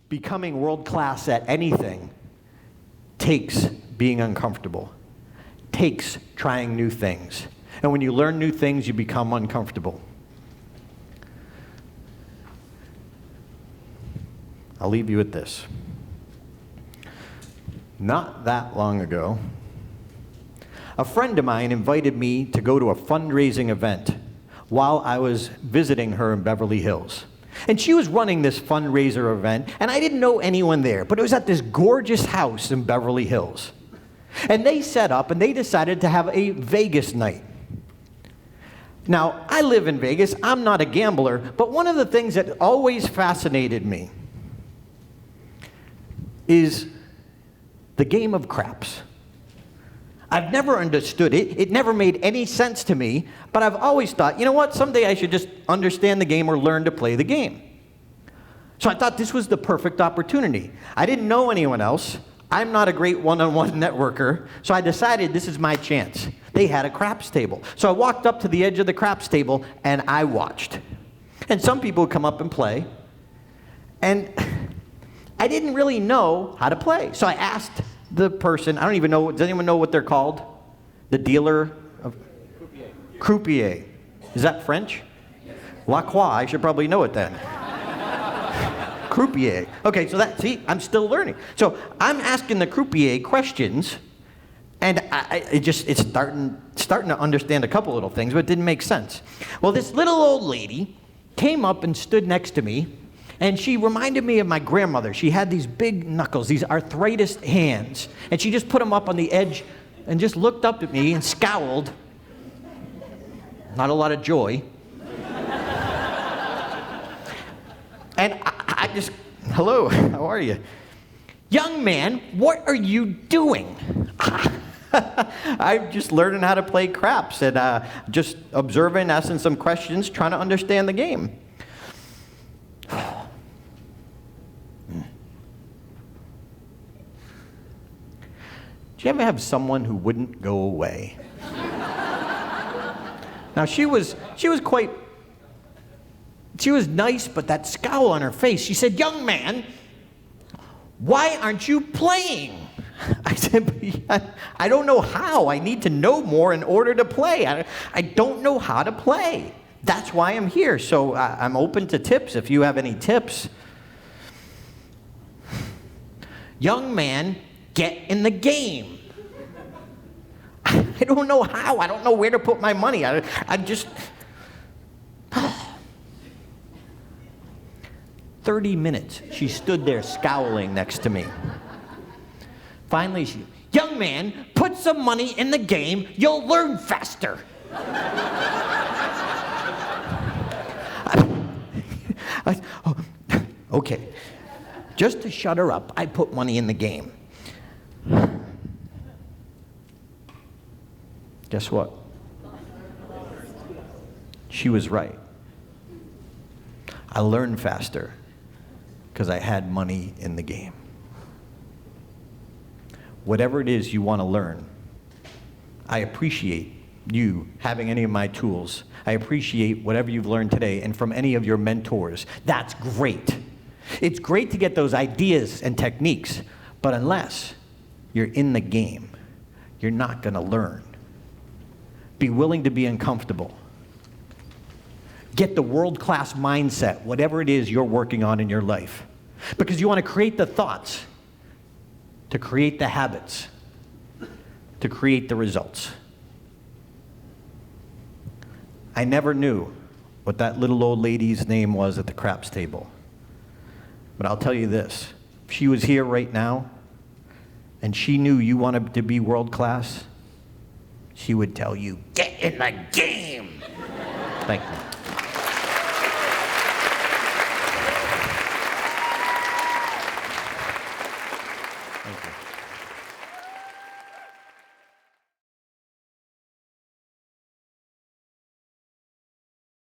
becoming world class at anything takes being uncomfortable, takes trying new things. And when you learn new things, you become uncomfortable. I'll leave you with this. Not that long ago, a friend of mine invited me to go to a fundraising event while I was visiting her in Beverly Hills. And she was running this fundraiser event, and I didn't know anyone there, but it was at this gorgeous house in Beverly Hills. And they set up and they decided to have a Vegas night. Now, I live in Vegas, I'm not a gambler, but one of the things that always fascinated me is the game of craps. I've never understood it. It never made any sense to me, but I've always thought, you know what, someday I should just understand the game or learn to play the game. So I thought this was the perfect opportunity. I didn't know anyone else. I'm not a great one-on-one networker, so I decided this is my chance. They had a craps table. So I walked up to the edge of the craps table and I watched. And some people would come up and play, and I didn't really know how to play. So I asked the person, I don't even know, does anyone know what they're called? The dealer? Croupier. Is that French? LaCroix, I should probably know it then. Croupier. Okay, so I'm still learning. So I'm asking the croupier questions, and it's starting to understand a couple little things, but it didn't make sense. Well, this little old lady came up and stood next to me, and she reminded me of my grandmother. She had these big knuckles, these arthritis hands, and she just put them up on the edge and just looked up at me and scowled. Not a lot of joy. And I just, hello, how are you? Young man, what are you doing? I'm just learning how to play craps and just observing, asking some questions, trying to understand the game. Did you ever have someone who wouldn't go away? Now she was nice, but that scowl on her face, she said, "Young man, why aren't you playing?" I said, I don't know how. I need to know more in order to play. I don't know how to play. That's why I'm here. So I'm open to tips if you have any tips. Young man, get in the game. I don't know how. I don't know where to put my money. I just... 30 minutes, she stood there scowling next to me. Finally, "Young man, put some money in the game. You'll learn faster." Okay. Just to shut her up, I put money in the game. Guess what? She was right. I learned faster because I had money in the game. Whatever it is you want to learn, I appreciate you having any of my tools. I appreciate whatever you've learned today and from any of your mentors. That's great. It's great to get those ideas and techniques, but unless you're in the game, you're not going to learn. Be willing to be uncomfortable. Get the world-class mindset, whatever it is you're working on in your life. Because you want to create the thoughts, to create the habits, to create the results. I never knew what that little old lady's name was at the craps table. But I'll tell you this, if she was here right now, and she knew you wanted to be world-class, she would tell you, get in the game. Thank you.